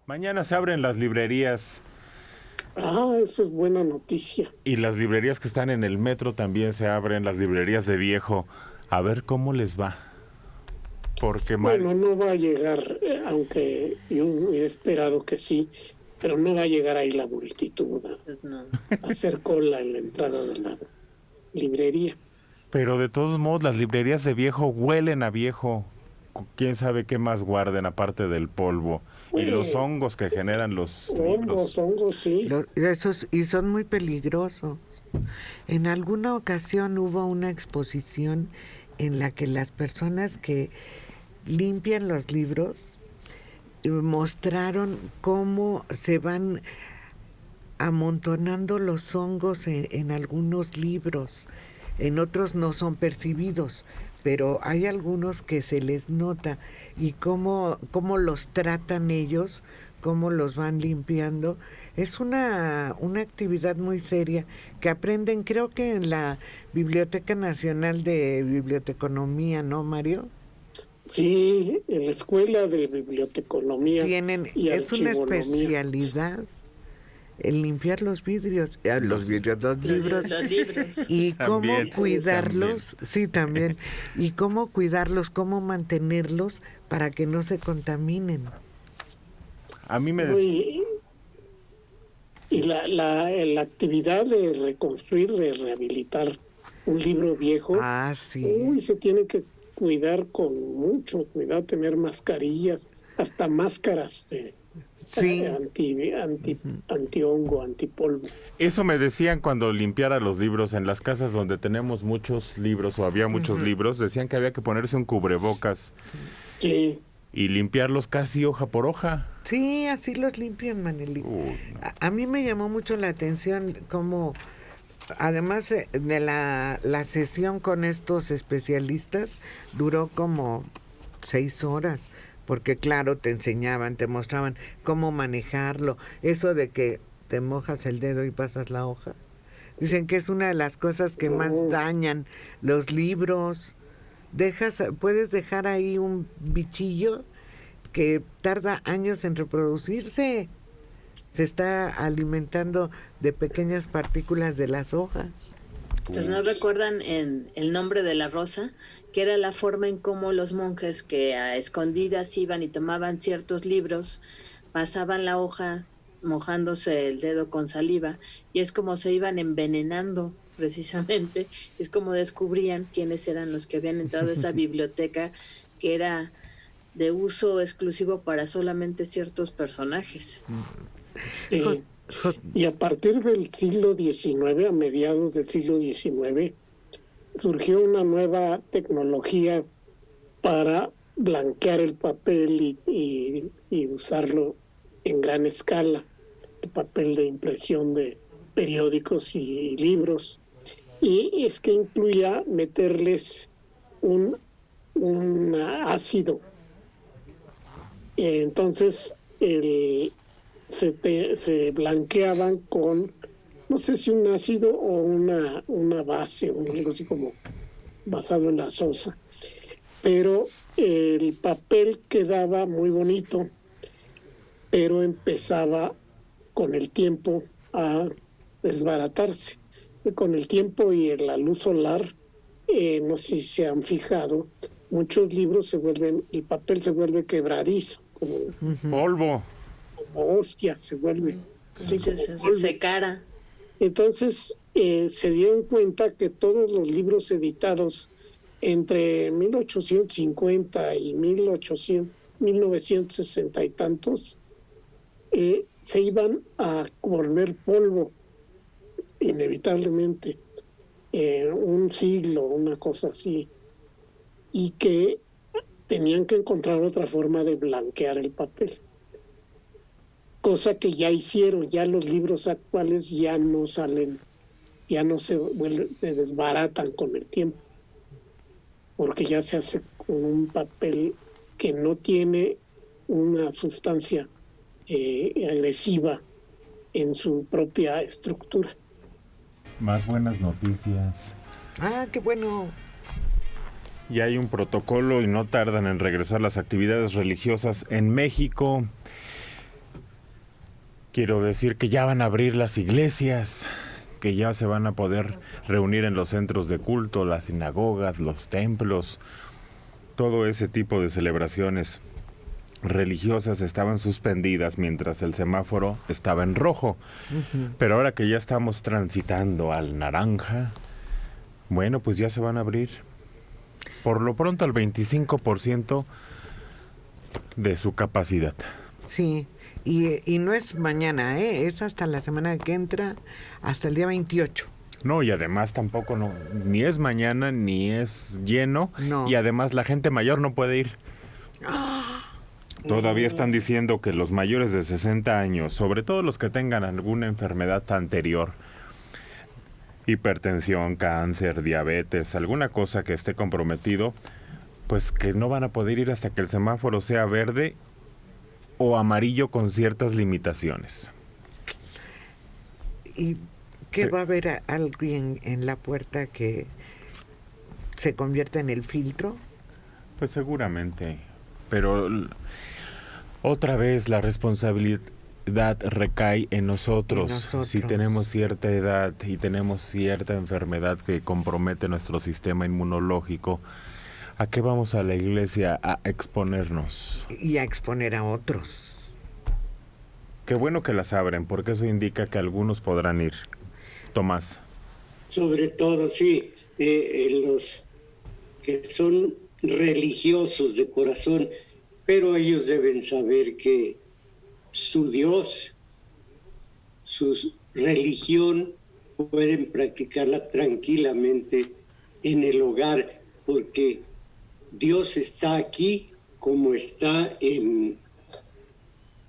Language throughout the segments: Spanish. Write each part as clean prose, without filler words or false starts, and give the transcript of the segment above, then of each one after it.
Mañana se abren las librerías Eso es buena noticia. y las librerías que están en el metro también se abren, las librerías de viejo. A ver cómo les va. Porque Bueno, no va a llegar, aunque yo he esperado que sí, pero no va a llegar ahí la multitud Pues no. a hacer cola en la entrada de la librería. pero de todos modos las librerías de viejo huelen a viejo. Quién sabe qué más guarden aparte del polvo y los Bueno, hongos que generan los libros. hongos, sí. Esos, y son muy peligrosos. En alguna ocasión hubo una exposición en la que las personas que limpian los libros mostraron cómo se van amontonando los hongos en algunos libros. En otros no son percibidos, pero hay algunos que se les nota y cómo los tratan ellos, cómo los van limpiando. Es una actividad muy seria que aprenden, creo que en la Biblioteca Nacional de Biblioteconomía, ¿no, Mario? Sí, en la escuela de biblioteconomía Tienen, y es una archivonomía. especialidad el limpiar los vidrios, los libros, Los libros. y cómo También, cuidarlos, sí, también, y cómo cuidarlos, cómo mantenerlos para que no se contaminen. A mí me Y la actividad de reconstruir, de rehabilitar un libro viejo, Sí. se tiene que cuidar con mucho cuidado, tener mascarillas, hasta máscaras Sí. anti-hongo, antipolvo. Eso me decían cuando limpiara los libros en las casas donde tenemos muchos libros o había muchos libros, decían que había que ponerse un cubrebocas Sí. y limpiarlos casi hoja por hoja. Sí, así los limpian, Maneli. No. A mí me llamó mucho la atención cómo, además de la sesión con estos especialistas, duró como 6 horas, porque claro, te enseñaban, te mostraban cómo manejarlo, eso de que te mojas el dedo y pasas la hoja. Dicen que es una de las cosas que más dañan los libros. Puedes dejar ahí un bichillo que tarda años en reproducirse. Se está alimentando de pequeñas partículas de las hojas. Pues no recuerdan en El nombre de la rosa, que era la forma en cómo los monjes que a escondidas iban y tomaban ciertos libros, pasaban la hoja mojándose el dedo con saliva, y es como se iban envenenando precisamente, es como descubrían quiénes eran los que habían entrado a esa biblioteca que era de uso exclusivo para solamente ciertos personajes. Y a partir del siglo XIX, a mediados del siglo XIX, surgió una nueva tecnología para blanquear el papel y usarlo en gran escala, el papel de impresión de periódicos y libros. Y es que incluía meterles un ácido. Entonces, se blanqueaban con, no sé si un ácido o una base, o algo así como basado en la sosa. Pero el papel quedaba muy bonito, pero empezaba con el tiempo a desbaratarse. Y con el tiempo y en la luz solar, no sé si se han fijado, muchos libros el papel se vuelve quebradizo, como Polvo. hostia, se vuelve así como polvo. Se cara. Entonces se dieron cuenta que todos los libros editados entre 1850 y 1960 y tantos se iban a volver polvo inevitablemente, un siglo, una cosa así, y que tenían que encontrar otra forma de blanquear el papel. Cosa que ya hicieron, ya los libros actuales ya no salen, ya no se desbaratan con el tiempo, porque ya se hace con un papel que no tiene una sustancia agresiva en su propia estructura. Más buenas noticias. Qué bueno. Ya hay un protocolo y no tardan en regresar las actividades religiosas en México. Quiero decir que ya van a abrir las iglesias, que ya se van a poder reunir en los centros de culto, las sinagogas, los templos, todo ese tipo de celebraciones religiosas estaban suspendidas mientras el semáforo estaba en rojo. Pero ahora que ya estamos transitando al naranja, bueno, pues ya se van a abrir por lo pronto al 25% de su capacidad. Sí, y no es mañana, es hasta la semana que entra, hasta el día 28. No, y además tampoco ni es mañana ni es lleno, No. y además la gente mayor no puede ir. Todavía están diciendo que los mayores de 60 años, sobre todo los que tengan alguna enfermedad anterior, hipertensión, cáncer, diabetes, alguna cosa que esté comprometido, pues que no van a poder ir hasta que el semáforo sea verde o amarillo con ciertas limitaciones. ¿Y qué va a haber alguien en la puerta que se convierta en el filtro? Pues seguramente, pero otra vez la responsabilidad recae en nosotros. Si tenemos cierta edad y tenemos cierta enfermedad que compromete nuestro sistema inmunológico, ¿a qué vamos a la iglesia a exponernos? Y a exponer a otros. Qué bueno que las abren, porque eso indica que algunos podrán ir. Tomás. Sobre todo, sí, los que son religiosos de corazón, pero ellos deben saber que su Dios, su religión, pueden practicarla tranquilamente en el hogar, porque Dios está aquí como está en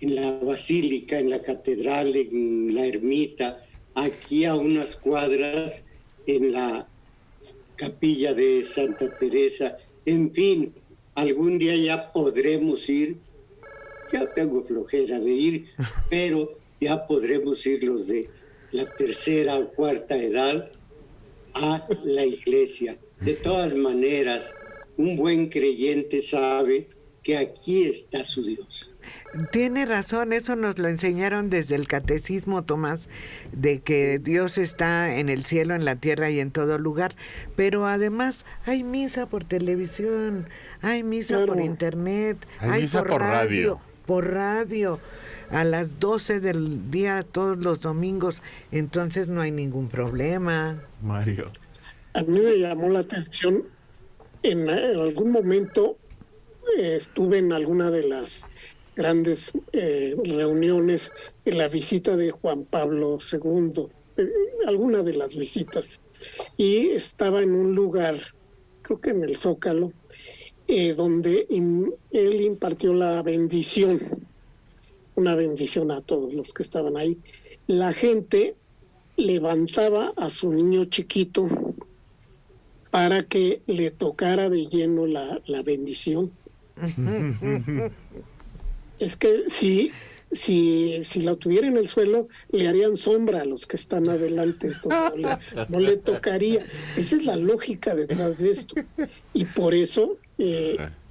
la basílica, en la catedral, en la ermita, aquí a unas cuadras, en la capilla de Santa Teresa. En fin, algún día ya podremos ir. Ya tengo flojera de ir, pero ya podremos ir los de la tercera o cuarta edad a la iglesia. De todas maneras, un buen creyente sabe que aquí está su Dios. Tiene razón, eso nos lo enseñaron desde el catecismo, Tomás, de que Dios está en el cielo, en la tierra y en todo lugar, pero además hay misa por televisión, hay misa por internet, hay misa por radio. Por radio, a las 12 del día todos los domingos, entonces no hay ningún problema. Mario. A mí me llamó la atención, en algún momento estuve en alguna de las grandes reuniones, en la visita de Juan Pablo II, alguna de las visitas, y estaba en un lugar, creo que en el Zócalo, donde él impartió la bendición, una bendición a todos los que estaban ahí. La gente levantaba a su niño chiquito para que le tocara de lleno la bendición. Es que si la tuviera en el suelo, le harían sombra a los que están adelante, entonces no le tocaría. Esa es la lógica detrás de esto. Y por eso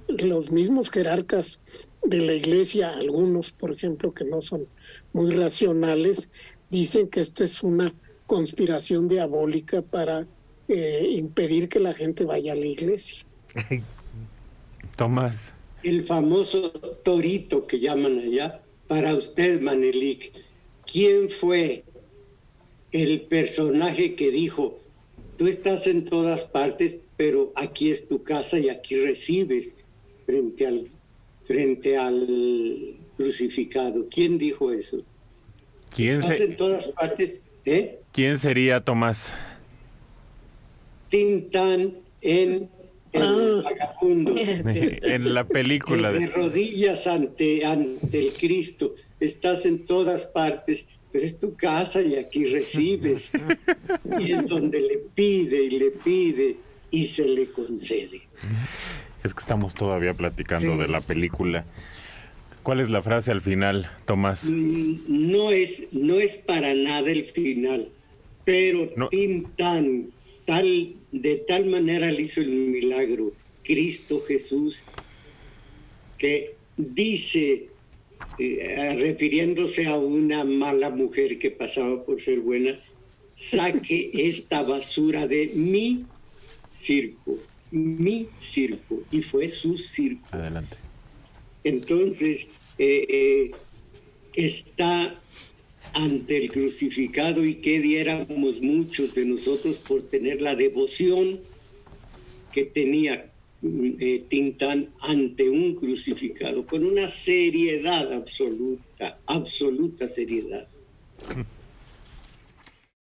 los mismos jerarcas de la iglesia, algunos, por ejemplo, que no son muy racionales, dicen que esto es una conspiración diabólica para impedir que la gente vaya a la iglesia. Tomás. El famoso torito que llaman allá, para usted, Manelik, ¿quién fue el personaje que dijo, tú estás en todas partes, pero aquí es tu casa y aquí recibes frente al crucificado? ¿Quién dijo eso? ¿Estás en todas partes? ¿Quién sería, Tomás? Tintán en El Vagabundo. En la película. De rodillas ante el Cristo. Estás en todas partes, pero es tu casa y aquí recibes. Y es donde le pide y se le concede. Es que estamos todavía platicando de la película. ¿Cuál es la frase al final, Tomás? No es para nada el final, pero no. Tintán, de tal manera le hizo el milagro Cristo Jesús, que dice refiriéndose a una mala mujer que pasaba por ser buena, saque esta basura de mi circo, y fue su circo. Adelante. Entonces, está ante el crucificado, y que diéramos muchos de nosotros por tener la devoción que tenía Tintán ante un crucificado, con una seriedad absoluta seriedad.